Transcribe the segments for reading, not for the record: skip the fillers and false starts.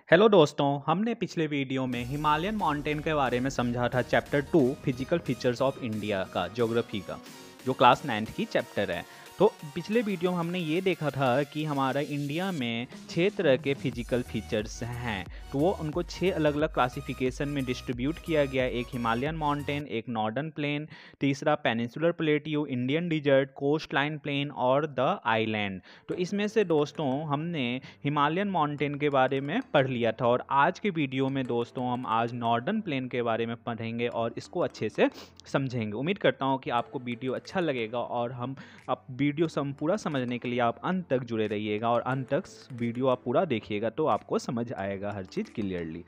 Hello दोस्तों, हमने पिछले वीडियो में हिमालयन माउंटेन के बारे में समझा था chapter 2 physical features of India का ज्योग्राफी का, जो क्लास 9th की चैप्टर है। तो पिछले वीडियो में हमने ये देखा था कि हमारा इंडिया में 6 तरह के फिजिकल फीचर्स हैं। तो वो उनको 6 अलग अलग क्लासिफिकेशन में डिस्ट्रीब्यूट किया गया। एक हिमालयन माउंटेन, एक नॉर्दर्न प्लेन, तीसरा peninsular plateau, Indian desert, coast line plain और द आइलैंड। तो इसमें से दोस्तों हमने हिमालयन माउंटेन के बारे में पढ़ लिया था, और आज के वीडियो में दोस्तों हम आज नॉर्दर्न प्लेन के बारे में पढ़ेंगे और इसको अच्छे से समझेंगे। उम्मीद करता हूँ कि आपको वीडियो अच्छा लगेगा, और आप वीडियो पूरा समझने के लिए आप अंत तक जुड़े रहिएगा, और अंत तक वीडियो आप पूरा देखिएगा तो आपको समझ आएगा हर चीज़ क्लियरली।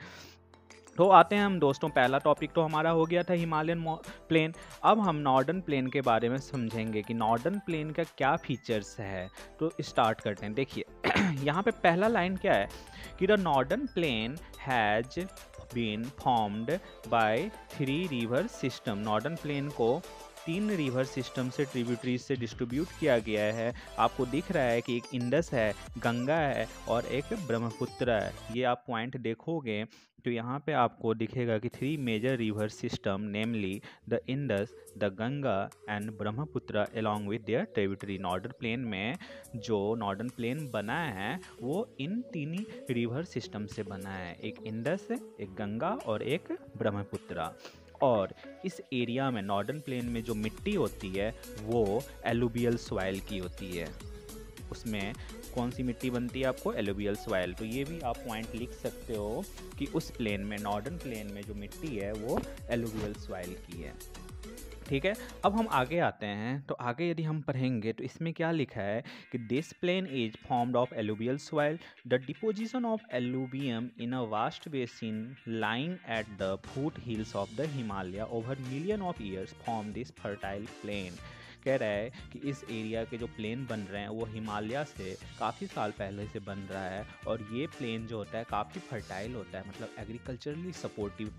तो आते हैं हम दोस्तों, पहला टॉपिक तो हमारा हो गया था हिमालयन प्लेन। अब हम नॉर्दर्न प्लेन के बारे में समझेंगे कि नॉर्दर्न प्लेन का क्या फीचर्स है। तो स्टार्ट करते हैं। देखिए यहाँ पे पहला लाइन क्या है कि the northern plain has been formed by 3 river system. Northern plain को 3 रिवर सिस्टम से, ट्रिब्यूटरीज से डिस्ट्रीब्यूट किया गया है। आपको दिख रहा है कि एक इंडस है, गंगा है और एक ब्रह्मपुत्र है। ये आप पॉइंट देखोगे तो यहाँ पे आपको दिखेगा कि 3 major river system, namely the Indus, the Ganga and Brahmaputra along with their tributary. Northern plain में जो नॉर्दर्न प्लेन बना है वो इन 3 रिवर सिस्टम से बना है, एक इंडस, एक गंगा और एक ब्रह्मपुत्र। और इस एरिया में नॉर्दर्न प्लेन में जो मिट्टी होती है वो एलुवियल सॉइल की होती है। उसमें कौन सी मिट्टी बनती है आपको? Alluvial soil. तो ये भी आप पॉइंट लिख सकते हो कि उस प्लेन में, नॉर्दर्न प्लेन में जो मिट्टी है वो एलुवियल सॉइल की है। ठीक है, अब हम आगे आते हैं। तो आगे यदि हम पढ़ेंगे तो इसमें क्या लिखा है कि this plain is formed of alluvial soil, the deposition of alluvium in a vast basin lying at the foot hills of the Himalaya over million of years form this fertile plain. कह रहा है कि इस एरिया के जो plane बन रहे हैं वो हिमालय से काफ़ी साल पहले से बन रहा है, और ये प्लेन जो होता है काफ़ी फर्टाइल होता है, मतलब एग्रीकल्चरली सपोर्टिव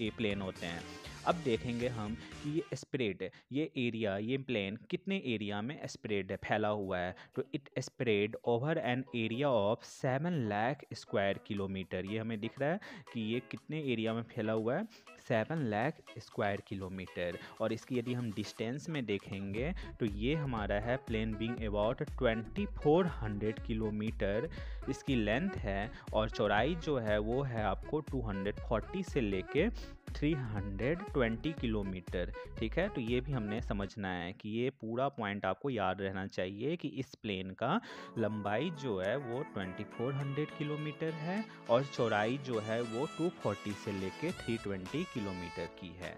ये प्लेन होते हैं। अब देखेंगे हम कि ये स्प्रेड है, ये एरिया, ये प्लेन कितने एरिया में स्प्रेड है, फैला हुआ है। तो it spread over an area of 7 lakh square kilometre. ये हमें दिख रहा है कि ये कितने एरिया में फैला हुआ है, 7 लाख स्क्वायर किलोमीटर। और इसकी यदि हम डिस्टेंस में देखेंगे तो ये हमारा है प्लेन बीइंग अबाउट 2400 किलोमीटर इसकी लेंथ है, और चौड़ाई जो है वो है आपको 240 से लेके 320 किलोमीटर। ठीक है, तो ये भी हमने समझना है कि ये पूरा पॉइंट आपको याद रहना चाहिए कि इस प्लेन का लंबाई जो है वो 2400 किलोमीटर है, और चौड़ाई जो है वो 240 से लेके 320 किलोमीटर की है।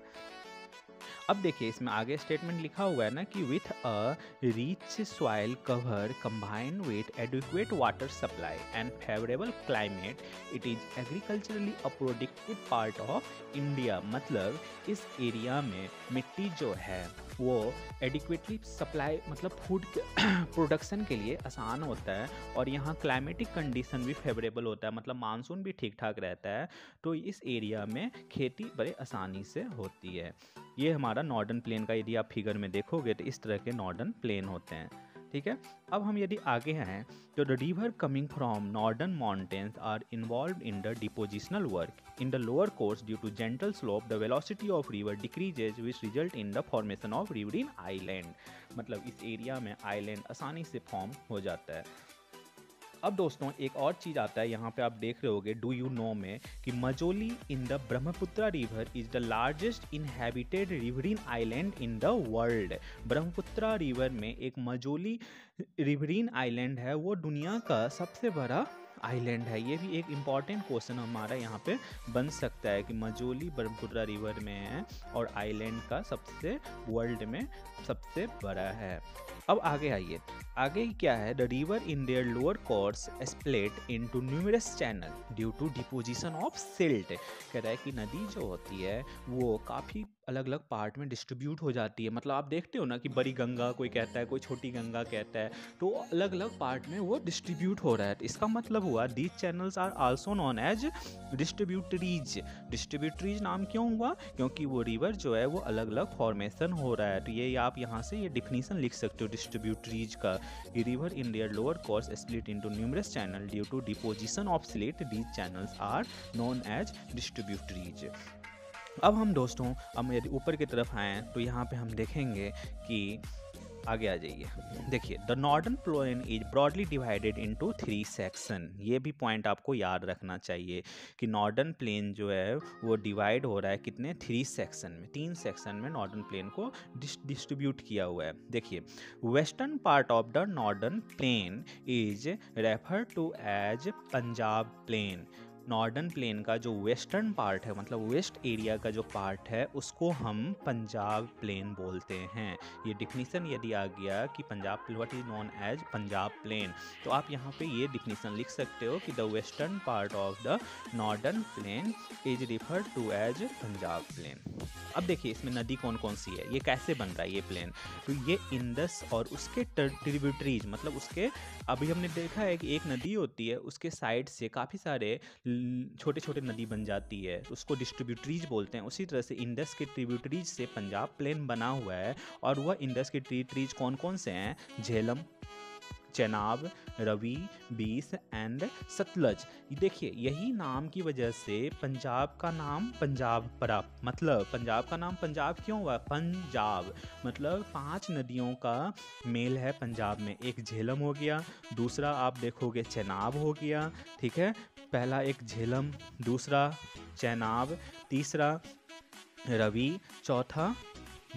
अब देखिए इसमें आगे स्टेटमेंट लिखा हुआ है ना कि with a rich soil cover combined with adequate water supply and favourable climate, it is agriculturally a productive part of India. मतलब इस एरिया में मिट्टी जो है वो एडिक्वेटली सप्लाई, मतलब फूड प्रोडक्शन के लिए आसान होता है, और यहाँ क्लाइमेटिक कंडीशन भी फेवरेबल होता है, मतलब मानसून भी ठीक ठाक रहता है। तो इस एरिया में खेती बड़े आसानी से होती है। ये हमारा नॉर्दर्न प्लेन का यदि आप फिगर में देखोगे तो इस तरह के नॉर्दर्न प्लेन होते हैं। ठीक है, अब हम यदि आगे हैं तो the river coming from northern mountains are involve in the depositional work in the lower course due to gentle slope the velocity of river decreases which result in the formation of riverine island. मतलब इस area में island आसानी से form हो जाता है। अब दोस्तों एक और चीज़ आता है, यहाँ पे आप देख रहे होगे डू यू नो में कि Majuli in the Brahmaputra river is the largest inhabited riverine island in the world. Brahmaputra river में एक मजोली रिवरिन आइलैंड है, वो दुनिया का सबसे बड़ा आइलैंड है। ये भी एक इम्पॉर्टेंट क्वेश्चन हमारा यहाँ पे बन सकता है कि मजोली ब्रह्मपुत्र रिवर में है और आइलैंड का सबसे वर्ल्ड में सबसे बड़ा है। अब आगे आइए, आगे क्या है, the river in their lower course split into numerous channel due to deposition of silt. कह रहा है कि नदी जो होती है वो काफ़ी अलग अलग पार्ट में डिस्ट्रीब्यूट हो जाती है। मतलब आप देखते हो ना कि बड़ी गंगा कोई कहता है, कोई छोटी गंगा कहता है, तो अलग अलग पार्ट में वो डिस्ट्रीब्यूट हो रहा है। तो इसका मतलब हुआ these channels are also known as distributaries. Distributaries नाम क्यों हुआ? क्योंकि वो रिवर जो है वो अलग अलग फॉर्मेशन हो रहा है। तो ये आप यहाँ से ये डिफिनीशन लिख सकते हो डिस्ट्रीब्यूटरीज का river in their lower course split into numerous channel due to deposition of slit, these channels are known as distributaries. अब हम दोस्तों हम यदि ऊपर की तरफ आएँ तो यहाँ पे हम देखेंगे कि आगे आ जाइए, देखिए the northern plain is broadly divided into 3 section. ये भी पॉइंट आपको याद रखना चाहिए कि नॉर्दर्न प्लेन जो है वो डिवाइड हो रहा है कितने 3 सेक्शन में, 3 सेक्शन में नॉर्दर्न प्लेन को डिस्ट्रीब्यूट किया हुआ है। देखिए western part of the northern plain is refer to as Punjab plain. Northern plain का जो वेस्टर्न पार्ट है, मतलब वेस्ट एरिया का जो पार्ट है, उसको हम पंजाब प्लेन बोलते हैं। ये डिफिनीशन यदि आ गया कि Punjab what is known as Punjab plain, तो आप यहाँ पे ये डिफिनीशन लिख सकते हो कि the western part of the northern plain is referred to as Punjab plain. अब देखिए इसमें नदी कौन कौन सी है, ये कैसे बन रहा है ये प्लेन, तो ये इंडस और उसके ट्रिब्यूटरीज, मतलब उसके अभी हमने देखा है कि एक नदी होती है उसके साइड से काफ़ी सारे छोटे छोटे नदी बन जाती है, उसको डिस्ट्रीब्यूटरीज बोलते हैं। उसी तरह से इंडस के ट्रिब्यूटरीज से पंजाब प्लेन बना हुआ है, और वह इंडस के ट्रिब्यूटरीज कौन कौन से हैं, झेलम, चेनाब, रवि, बीस एंड सतलज। देखिए यही नाम की वजह से पंजाब का नाम पंजाब पड़ा, मतलब पंजाब का नाम पंजाब क्यों हुआ, पंजाब मतलब 5 नदियों का मेल है पंजाब में। एक झेलम हो गया, दूसरा आप देखोगे चेनाब हो गया, ठीक है, पहला एक झेलम, दूसरा चेनाब, तीसरा रवि, चौथा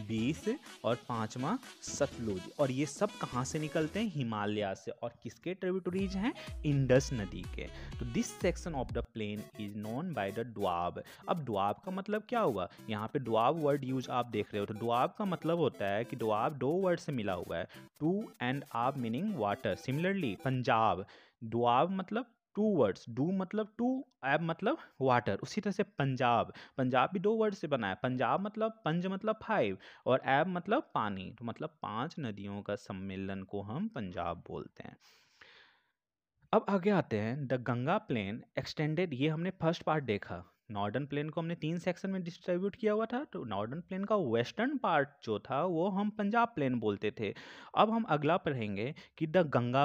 20 और पांचवा सतलुज। और ये सब कहाँ से निकलते हैं, हिमालय से, और किसके ट्रिब्यूटरीज हैं, इंडस नदी के। तो this section of the plain is known by the Doab. अब द्वाब का मतलब क्या हुआ, यहाँ पे द्वाब वर्ड यूज आप देख रहे हो, तो द्वाब का मतलब होता है कि द्वाब 2 वर्ड से मिला हुआ है, टू एंड आब मीनिंग वाटर। सिमिलरली पंजाब, द्वाब मतलब 2 वर्ड्स, डू मतलब टू, एब मतलब वाटर। उसी तरह से पंजाब, पंजाब भी 2 वर्ड से बना है, पंजाब मतलब पंज मतलब 5 और एब मतलब पानी, तो मतलब 5 नदियों का सम्मेलन को हम पंजाब बोलते हैं। अब आगे आते हैं द गंगा प्लेन एक्सटेंडेड। ये हमने फर्स्ट पार्ट देखा, नॉर्दर्न प्लेन को हमने 3 सेक्शन में डिस्ट्रीब्यूट किया हुआ था, तो नॉर्दर्न प्लेन का वेस्टर्न पार्ट जो था वो हम पंजाब प्लेन बोलते थे। अब हम अगला पढ़ेंगे कि the Ganga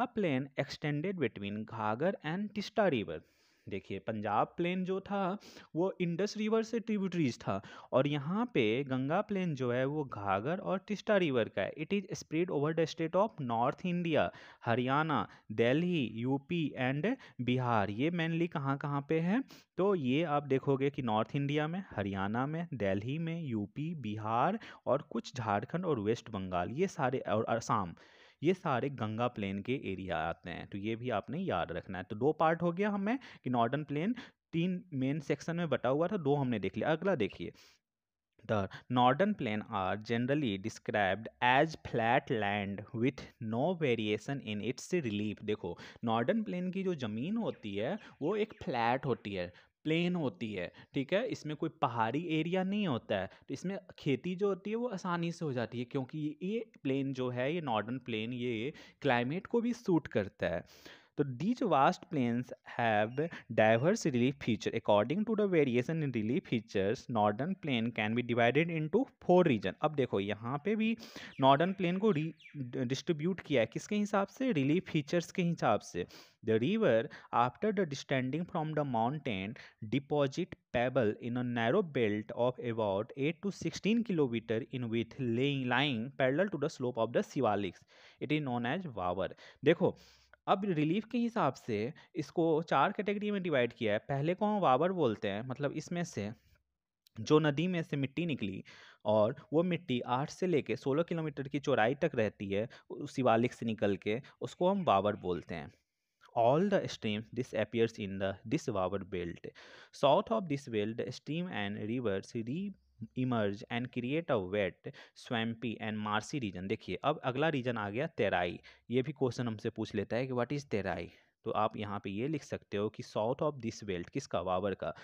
plain extended between Ghaghar and Teesta river. देखिए पंजाब प्लेन जो था वो इंडस रिवर से ट्रिब्यूटरीज था, और यहाँ पे गंगा प्लेन जो है वो घाघर और टिस्टा रिवर का है। It is spread over the state of north India, Haryana, Delhi, UP and Bihar. ये मेनली कहाँ कहाँ पे है, तो ये आप देखोगे कि नॉर्थ इंडिया में, हरियाणा में, दिल्ली में, यूपी, बिहार और कुछ झारखंड और वेस्ट बंगाल, ये सारे, और असम, ये सारे गंगा प्लेन के एरिया आते हैं। तो ये भी आपने याद रखना है। तो 2 पार्ट हो गया हमें कि नॉर्दर्न प्लेन 3 मेन सेक्शन में बटा हुआ था, 2 हमने देख लिया। अगला देखिए, the northern plain are generally described as flat land with no variation in its relief। देखो नॉर्दर्न प्लेन की जो ज़मीन होती है वो एक फ्लैट होती है, प्लेन होती है, ठीक है, इसमें कोई पहाड़ी एरिया नहीं होता है, तो इसमें खेती जो होती है वो आसानी से हो जाती है, क्योंकि ये प्लेन जो है, ये नॉर्दर्न प्लेन, ये क्लाइमेट को भी सूट करता है। तो these vast plains have diverse relief feature. According to the variation in relief features, northern plain can be divided into 4 region। अब देखो यहाँ पे भी northern plain को डिस्ट्रीब्यूट किया है किसके हिसाब से, relief features के हिसाब से। The river, after the descending from the mountain, deposit pebble in a narrow belt of about 8 to 16 kilometer in width, lying parallel to the slope of the Shivaliks. It is known as वावर। देखो अब relief के हिसाब से इसको 4 category में divide किया है। पहले को हम वावर बोलते हैं, मतलब इसमें से जो नदी में से मिट्टी निकली और वो मिट्टी 8 से लेके 16 किलोमीटर की चौड़ाई तक रहती है शिवालिक से निकल के, उसको हम वावर बोलते हैं। All the streams disappears in the this water belt. South of this belt, the stream and rivers re-emerge and create a wet, swampy and marshy region। देखिए अब अगला रीजन आ गया तेराई। ये भी क्वेश्चन हमसे पूछ लेता है कि व्हाट इज तेराई। तो आप यहाँ पे ये लिख सकते हो कि साउथ ऑफ दिस बेल्ट, किसका, वावर का,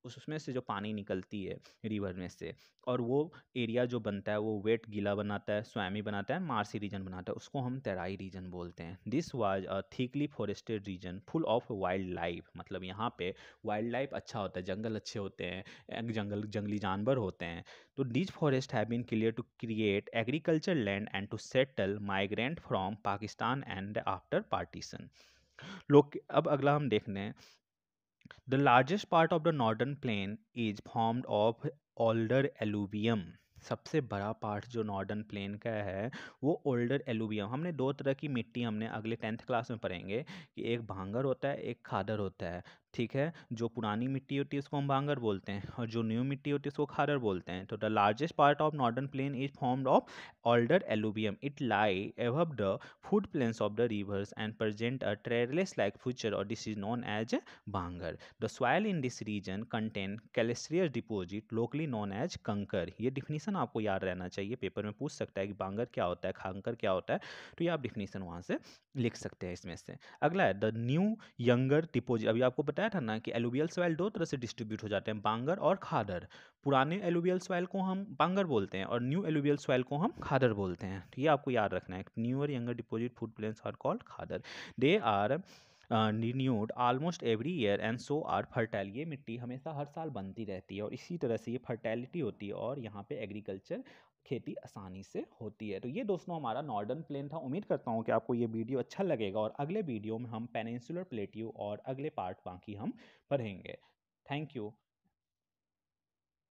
उसमें से जो पानी निकलती है रिवर में से, और वो एरिया जो बनता है वो वेट गीला बनाता है, स्वामी बनाता है, मार्सी रीजन बनाता है, उसको हम तराई रीजन बोलते हैं। This was a thickly forested region full of wild life, मतलब यहाँ पे वाइल्ड लाइफ अच्छा होता है, जंगल अच्छे होते हैं, जंगली जानवर होते हैं। तो these forests have been cleared to create agricultural land and to settle migrant from Pakistan and after partition. लोग अब अगला हम देखते हैं, the largest part of the northern plain is formed of older alluvium. सबसे बड़ा पार्ट जो northern plain का है वो ओल्डर एलुवियम। हमने दो तरह की मिट्टी हमने अगले 10th क्लास में पढ़ेंगे कि एक भांगर होता है, एक खादर होता है, ठीक है। जो पुरानी मिट्टी होती है उसको हम भांगर बोलते हैं, और जो न्यू मिट्टी होती है उसको खादर बोलते हैं। तो the largest part of northern plain is formed of older alluvium. It lie above the food plains of the rivers and present a trellis-like feature, or this is known as Bhangar. The soil in this region contain calcareous deposit locally known as कंकर। ये definition आपको याद रहना चाहिए, paper में पूछ सकता है कि बांगर क्या होता है, खांकर क्या होता है, तो ये आप डिफिनीशन वहाँ से लिख सकते हैं इसमें से। अगला है द न्यू यंगर डिपोजिट। अभी आपको बताया था ना कि एलुवियल सॉइल दो तरह से डिस्ट्रीब्यूट हो जाते हैं, बांगर और खादर। पुराने एलुवियल सॉइल को हम बांगर बोलते हैं और न्यू एलुवियल सॉइल को हम खादर बोलते हैं। तो ये आपको याद रखना है, newer younger deposit flood plains are called khadar. They are renewed almost every year and so are fertile. ये मिट्टी हमेशा हर साल बनती रहती है और इसी तरह से ये फर्टैलिटी होती है और यहाँ पे एग्रीकल्चर खेती आसानी से होती है। तो ये दोस्तों हमारा नॉर्दर्न प्लेन था। उम्मीद करता हूँ कि आपको ये वीडियो अच्छा लगेगा और अगले वीडियो में हम पेनिनसुलर प्लेट्यू और अगले पार्ट बाकी हम पढ़ेंगे। Thank you.